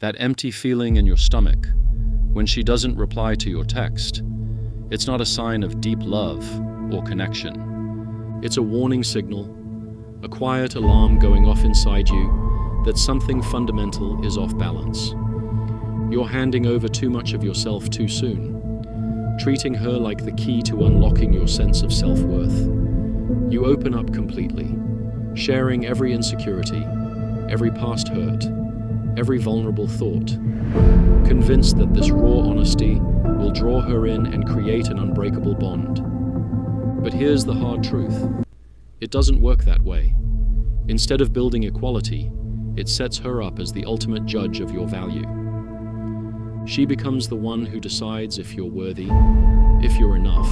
That empty feeling in your stomach when she doesn't reply to your text, it's not a sign of deep love or connection. It's a warning signal, a quiet alarm going off inside you that something fundamental is off balance. You're handing over too much of yourself too soon, treating her like the key to unlocking your sense of self-worth. You open up completely, sharing every insecurity, every past hurt, every vulnerable thought, convinced that this raw honesty will draw her in and create an unbreakable bond. But here's the hard truth. It doesn't work that way. Instead of building equality, it sets her up as the ultimate judge of your value. She becomes the one who decides if you're worthy, if you're enough,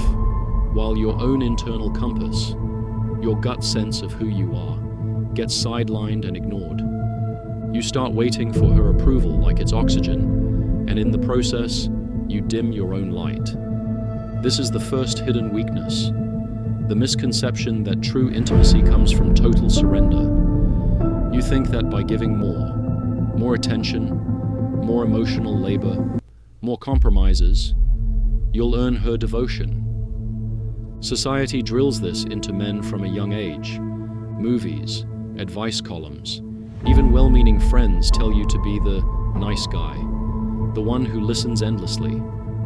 while your own internal compass, your gut sense of who you are, gets sidelined and ignored. You start waiting for her approval like it's oxygen, and in the process, you dim your own light. This is the first hidden weakness, the misconception that true intimacy comes from total surrender. You think that by giving more attention, more emotional labor, more compromises, you'll earn her devotion. Society drills this into men from a young age. Movies, advice columns, even well-meaning friends tell you to be the nice guy, the one who listens endlessly,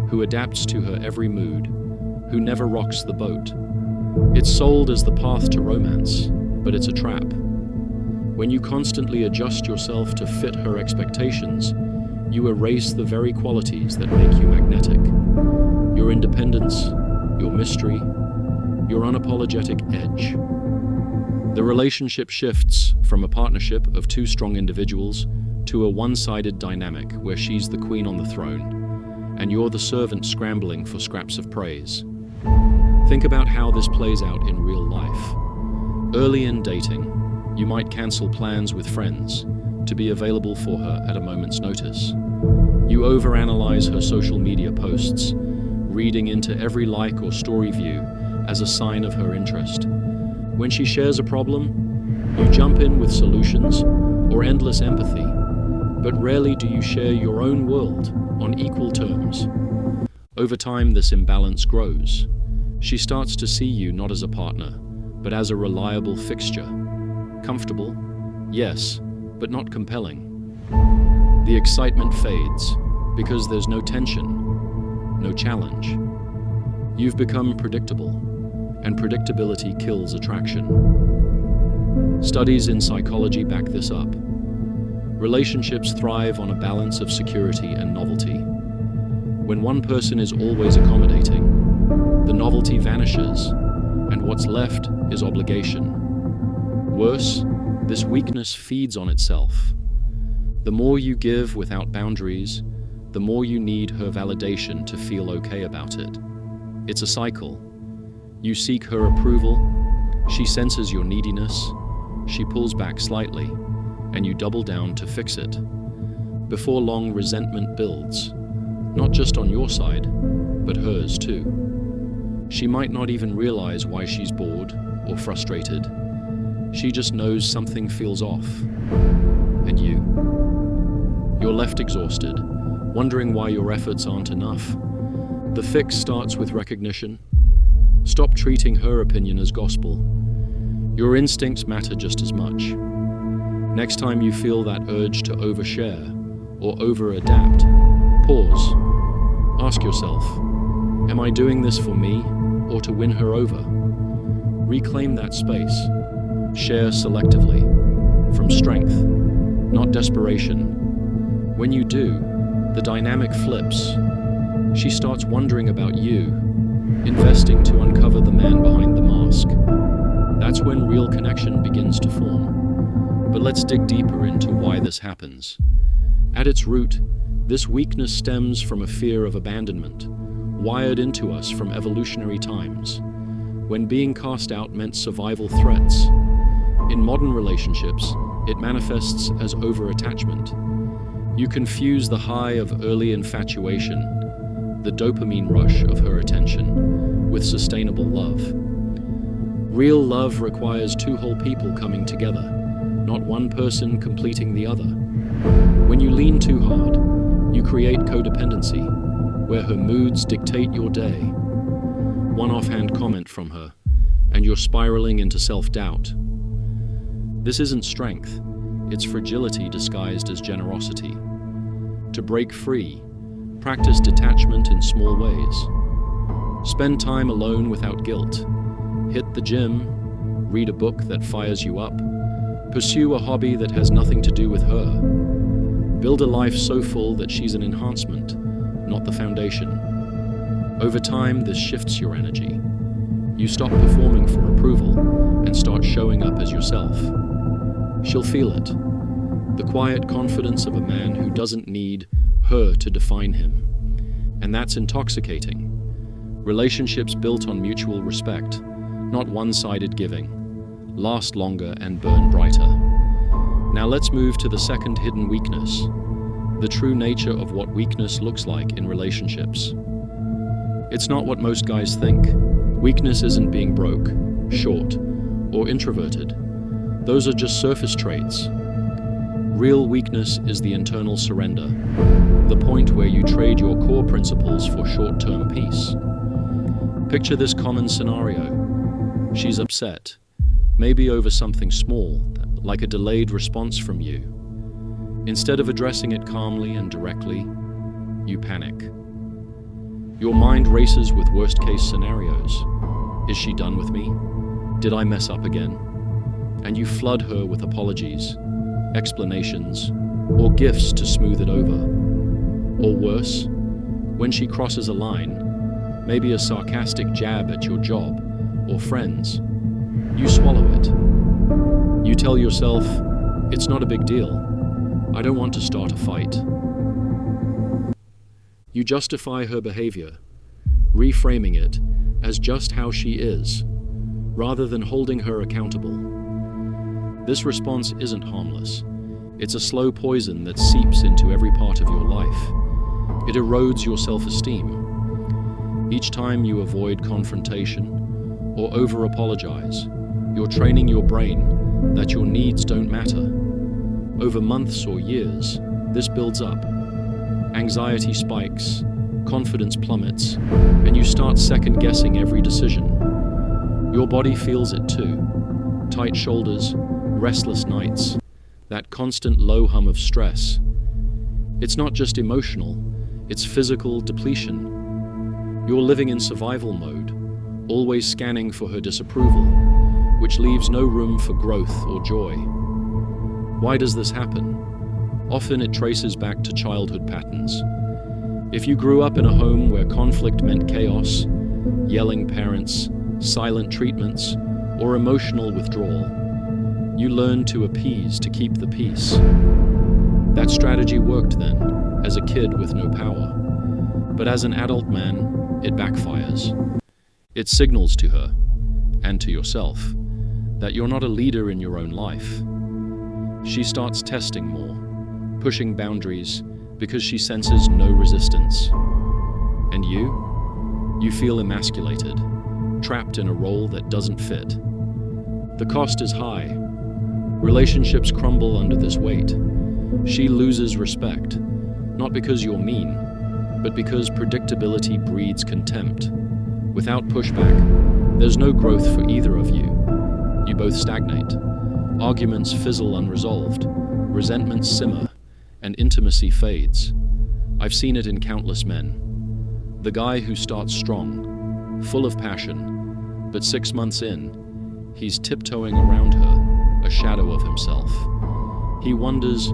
who adapts to her every mood, who never rocks the boat. It's sold as the path to romance, but it's a trap. When you constantly adjust yourself to fit her expectations, you erase the very qualities that make you magnetic. Your independence, your mystery, your unapologetic edge. The relationship shifts from a partnership of two strong individuals to a one-sided dynamic where she's the queen on the throne, and you're the servant scrambling for scraps of praise. Think about how this plays out in real life. Early in dating, you might cancel plans with friends to be available for her at a moment's notice. You overanalyze her social media posts, reading into every like or story view as a sign of her interest. When she shares a problem, you jump in with solutions or endless empathy, but rarely do you share your own world on equal terms. Over time, this imbalance grows. She starts to see you not as a partner, but as a reliable fixture. Comfortable, yes, but not compelling. The excitement fades because there's no tension, no challenge. You've become predictable, and predictability kills attraction. Studies in psychology back this up. Relationships thrive on a balance of security and novelty. When one person is always accommodating, the novelty vanishes, and what's left is obligation. Worse, this weakness feeds on itself. The more you give without boundaries, the more you need her validation to feel okay about it. It's a cycle. You seek her approval, she senses your neediness, she pulls back slightly, and you double down to fix it. Before long, resentment builds, not just on your side, but hers too. She might not even realize why she's bored or frustrated. She just knows something feels off. And you're left exhausted, wondering why your efforts aren't enough. The fix starts with recognition. Stop treating her opinion as gospel. Your instincts matter just as much. Next time you feel that urge to overshare or over-adapt, pause. Ask yourself, am I doing this for me or to win her over? Reclaim that space. Share selectively, from strength, not desperation. When you do, the dynamic flips. She starts wondering about you, investing to uncover the man behind the mask. That's when real connection begins to form. But let's dig deeper into why this happens. At its root, this weakness stems from a fear of abandonment, wired into us from evolutionary times, when being cast out meant survival threats. In modern relationships, it manifests as over-attachment. You confuse the high of early infatuation, the dopamine rush of her attention, with sustainable love. Real love requires two whole people coming together, not one person completing the other. When you lean too hard, you create codependency, where her moods dictate your day. One offhand comment from her, and you're spiraling into self-doubt. This isn't strength, it's fragility disguised as generosity. To break free, practice detachment in small ways. Spend time alone without guilt. Hit the gym, read a book that fires you up, pursue a hobby that has nothing to do with her. Build a life so full that she's an enhancement, not the foundation. Over time, this shifts your energy. You stop performing for approval and start showing up as yourself. She'll feel it. The quiet confidence of a man who doesn't need her to define him. And that's intoxicating. Relationships built on mutual respect, not one-sided giving, last longer and burn brighter. Now let's move to the second hidden weakness, the true nature of what weakness looks like in relationships. It's not what most guys think. Weakness isn't being broke, short, or introverted. Those are just surface traits. Real weakness is the internal surrender, the point where you trade your core principles for short-term peace. Picture this common scenario. She's upset, maybe over something small, like a delayed response from you. Instead of addressing it calmly and directly, you panic. Your mind races with worst-case scenarios. Is she done with me? Did I mess up again? And you flood her with apologies, explanations, or gifts to smooth it over. Or worse, when she crosses a line, maybe a sarcastic jab at your job or friends, you swallow it. You tell yourself, it's not a big deal. I don't want to start a fight. You justify her behavior, reframing it as just how she is, rather than holding her accountable. This response isn't harmless. It's a slow poison that seeps into every part of your life. It erodes your self-esteem. Each time you avoid confrontation or over-apologize, you're training your brain that your needs don't matter. Over months or years, this builds up. Anxiety spikes, confidence plummets, and you start second-guessing every decision. Your body feels it too. Tight shoulders, restless nights, that constant low hum of stress. It's not just emotional, it's physical depletion. You're living in survival mode, always scanning for her disapproval, which leaves no room for growth or joy. Why does this happen? Often it traces back to childhood patterns. If you grew up in a home where conflict meant chaos, yelling parents, silent treatments, or emotional withdrawal, you learned to appease to keep the peace. That strategy worked then, as a kid with no power. But as an adult man, it backfires. It signals to her, and to yourself, that you're not a leader in your own life. She starts testing more, pushing boundaries because she senses no resistance. And you feel emasculated, trapped in a role that doesn't fit. The cost is high. Relationships crumble under this weight. She loses respect, not because you're mean, but because predictability breeds contempt. Without pushback, there's no growth for either of you. You both stagnate. Arguments fizzle unresolved, resentments simmer, and intimacy fades. I've seen it in countless men. The guy who starts strong, full of passion, but 6 months in, he's tiptoeing around her, a shadow of himself. He wonders,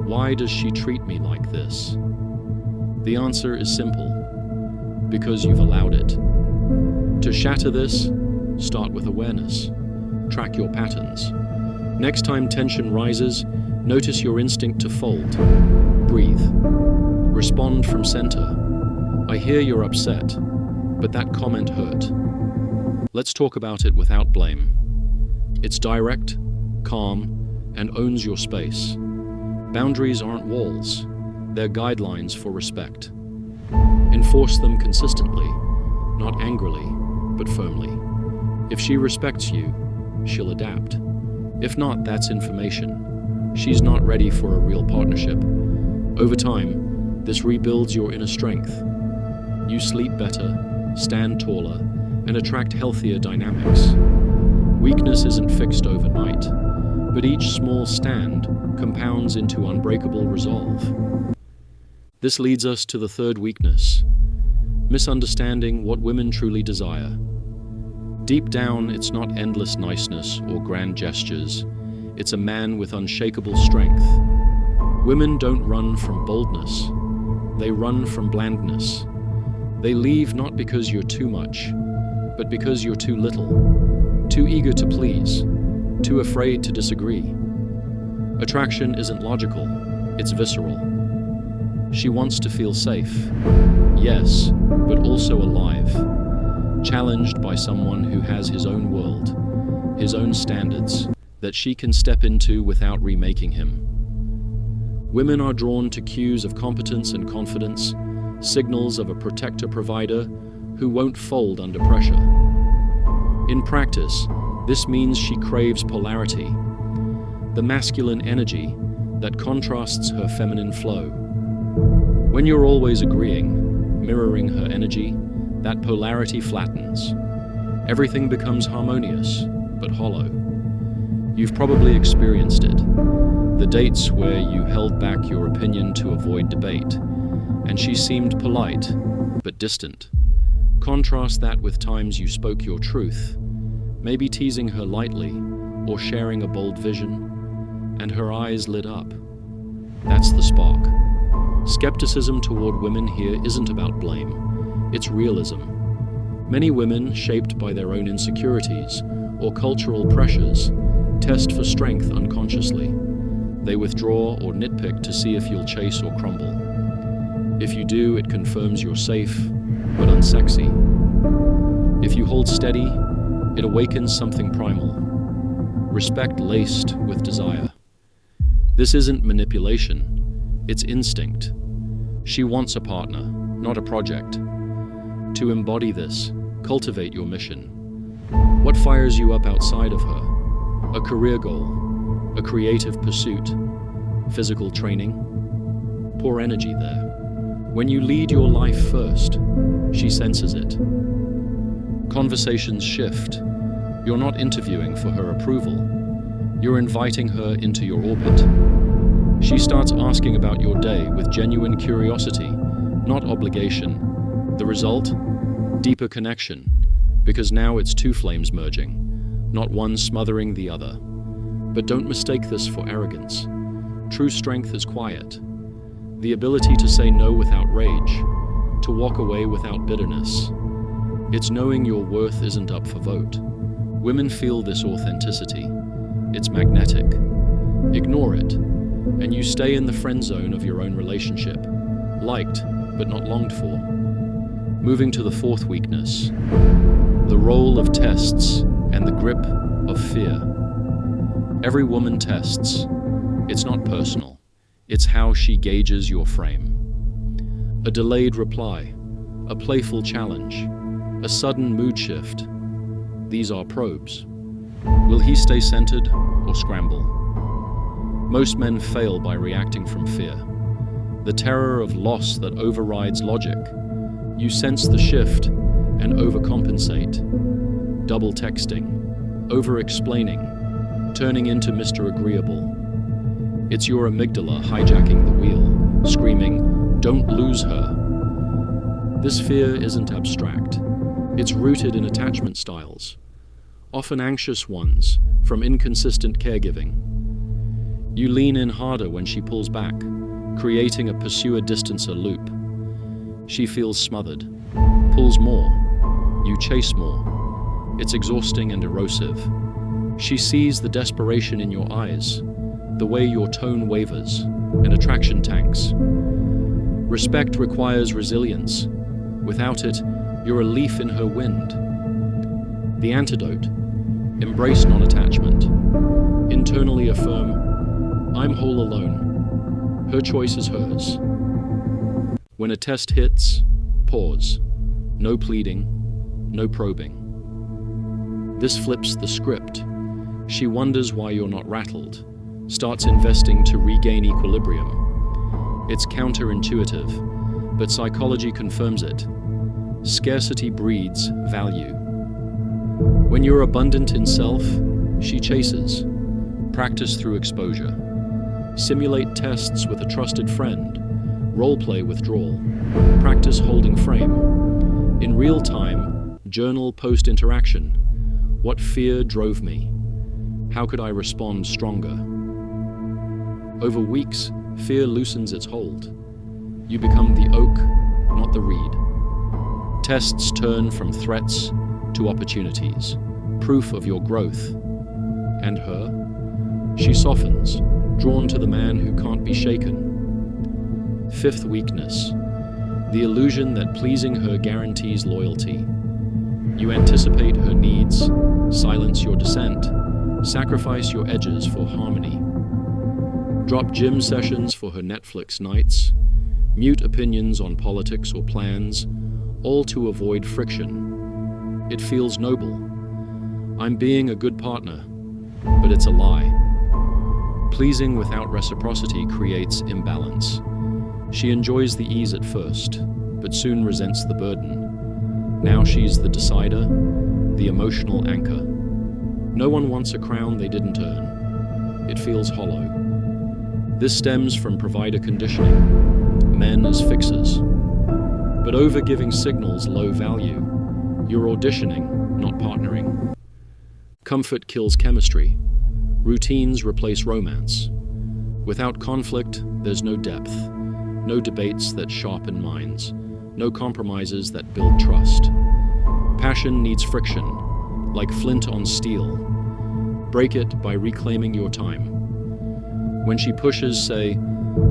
why does she treat me like this? The answer is simple, because you've allowed it. To shatter this, start with awareness. Track your patterns. Next time tension rises, notice your instinct to fold. Breathe. Respond from center. I hear you're upset, but that comment hurt. Let's talk about it without blame. It's direct, calm, and owns your space. Boundaries aren't walls. They're guidelines for respect. Enforce them consistently, not angrily, but firmly. If she respects you, she'll adapt. If not, that's information. She's not ready for a real partnership, Over time, this rebuilds your inner strength. You sleep better, stand taller, and attract healthier dynamics. Weakness isn't fixed overnight, but each small stand compounds into unbreakable resolve. This leads us to the third weakness: misunderstanding what women truly desire. Deep down, it's not endless niceness or grand gestures. It's a man with unshakable strength. Women don't run from boldness. They run from blandness. They leave not because you're too much, but because you're too little, too eager to please, too afraid to disagree. Attraction isn't logical, it's visceral. She wants to feel safe, yes, but also alive, challenged by someone who has his own world, his own standards, that she can step into without remaking him. Women are drawn to cues of competence and confidence, signals of a protector-provider who won't fold under pressure. In practice, this means she craves polarity, the masculine energy that contrasts her feminine flow. When you're always agreeing, mirroring her energy, that polarity flattens. Everything becomes harmonious, but hollow. You've probably experienced it. The dates where you held back your opinion to avoid debate, and she seemed polite, but distant. Contrast that with times you spoke your truth, maybe teasing her lightly or sharing a bold vision, and her eyes lit up. That's the spark. Skepticism toward women here isn't about blame, it's realism. Many women, shaped by their own insecurities or cultural pressures, test for strength unconsciously. They withdraw or nitpick to see if you'll chase or crumble. If you do, it confirms you're safe, but unsexy. If you hold steady, it awakens something primal, respect laced with desire. This isn't manipulation, it's instinct. She wants a partner, not a project. To embody this, cultivate your mission. What fires you up outside of her? A career goal, a creative pursuit, physical training? Pour energy there. When you lead your life first, she senses it. Conversations shift. You're not interviewing for her approval. You're inviting her into your orbit. She starts asking about your day with genuine curiosity, not obligation. The result? Deeper connection, because now it's two flames merging, not one smothering the other. But don't mistake this for arrogance. True strength is quiet. The ability to say no without rage, to walk away without bitterness. It's knowing your worth isn't up for vote. Women feel this authenticity. It's magnetic. Ignore it, and you stay in the friend zone of your own relationship, liked but not longed for. Moving to the fourth weakness, the role of tests and the grip of fear. Every woman tests. It's not personal. It's how she gauges your frame. A delayed reply, a playful challenge, a sudden mood shift. These are probes. Will he stay centered or scramble? Most men fail by reacting from fear. The terror of loss that overrides logic. You sense the shift and overcompensate. Double texting, over-explaining, turning into Mr. Agreeable. It's your amygdala hijacking the wheel, screaming, "Don't lose her." This fear isn't abstract. It's rooted in attachment styles, often anxious ones from inconsistent caregiving. You lean in harder when she pulls back, creating a pursuer-distancer loop. She feels smothered, pulls more, you chase more. It's exhausting and erosive. She sees the desperation in your eyes, the way your tone wavers, and attraction tanks. Respect requires resilience. Without it, you're a leaf in her wind. The antidote: embrace non-attachment. Internally affirm, "I'm whole alone. Her choice is hers." When a test hits, pause. No pleading, no probing. This flips the script. She wonders why you're not rattled, starts investing to regain equilibrium. It's counterintuitive, but psychology confirms it. Scarcity breeds value. When you're abundant in self, she chases. Practice through exposure. Simulate tests with a trusted friend. Role-play withdrawal. Practice holding frame. In real time, journal post-interaction. What fear drove me? How could I respond stronger? Over weeks, fear loosens its hold. You become the oak, not the reed. Tests turn from threats to opportunities, proof of your growth. And her? She softens, drawn to the man who can't be shaken. Fifth weakness, the illusion that pleasing her guarantees loyalty. You anticipate her needs, silence your dissent, sacrifice your edges for harmony. Drop gym sessions for her Netflix nights, mute opinions on politics or plans, all to avoid friction. It feels noble. I'm being a good partner, but it's a lie. Pleasing without reciprocity creates imbalance. She enjoys the ease at first, but soon resents the burden. Now she's the decider, the emotional anchor. No one wants a crown they didn't earn. It feels hollow. This stems from provider conditioning, men as fixers. But overgiving signals low value. You're auditioning, not partnering. Comfort kills chemistry. Routines replace romance. Without conflict, there's no depth. No debates that sharpen minds. No compromises that build trust. Passion needs friction, like flint on steel. Break it by reclaiming your time. When she pushes, say,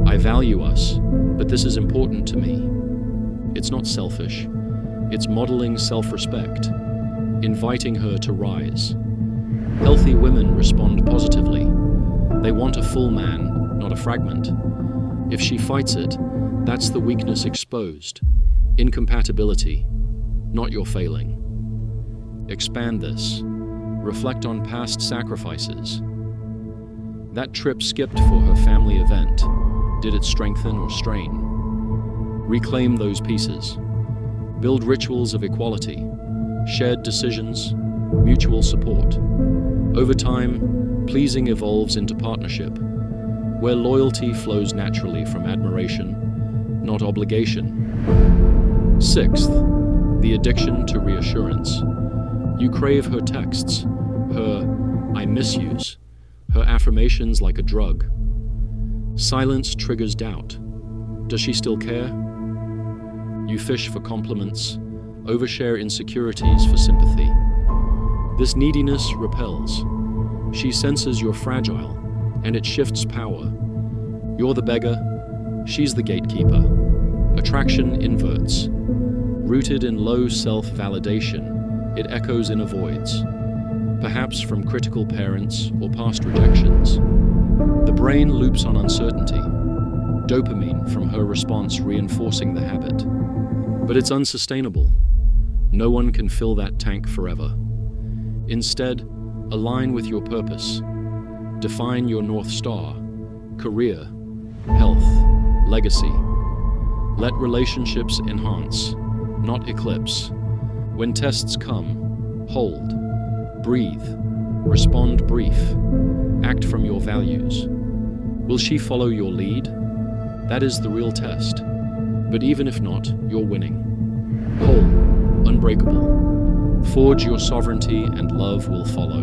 I value us, but this is important to me. It's not selfish. It's modeling self-respect, inviting her to rise. Healthy women respond positively. They want a full man, not a fragment. If she fights it, that's the weakness exposed. Incompatibility, not your failing. Expand this. Reflect on past sacrifices. That trip skipped for her family event. Did it strengthen or strain? Reclaim those pieces. Build rituals of equality, shared decisions, mutual support. Over time, pleasing evolves into partnership, where loyalty flows naturally from admiration, not obligation. Sixth, the addiction to reassurance. You crave her texts, her I miss yous, her affirmations like a drug. Silence triggers doubt. Does she still care? You fish for compliments, overshare insecurities for sympathy. This neediness repels. She senses you're fragile, and it shifts power. You're the beggar, she's the gatekeeper. Attraction inverts. Rooted in low self-validation, it echoes in voids, perhaps from critical parents or past rejections. The brain loops on uncertainty, dopamine from her response reinforcing the habit. But it's unsustainable. No one can fill that tank forever. Instead, align with your purpose. Define your North Star, career, health, legacy. Let relationships enhance, not eclipse. When tests come, hold, breathe, respond brief, act from your values. Will she follow your lead? That is the real test. But even if not, you're winning. Whole, unbreakable. Forge your sovereignty and love will follow.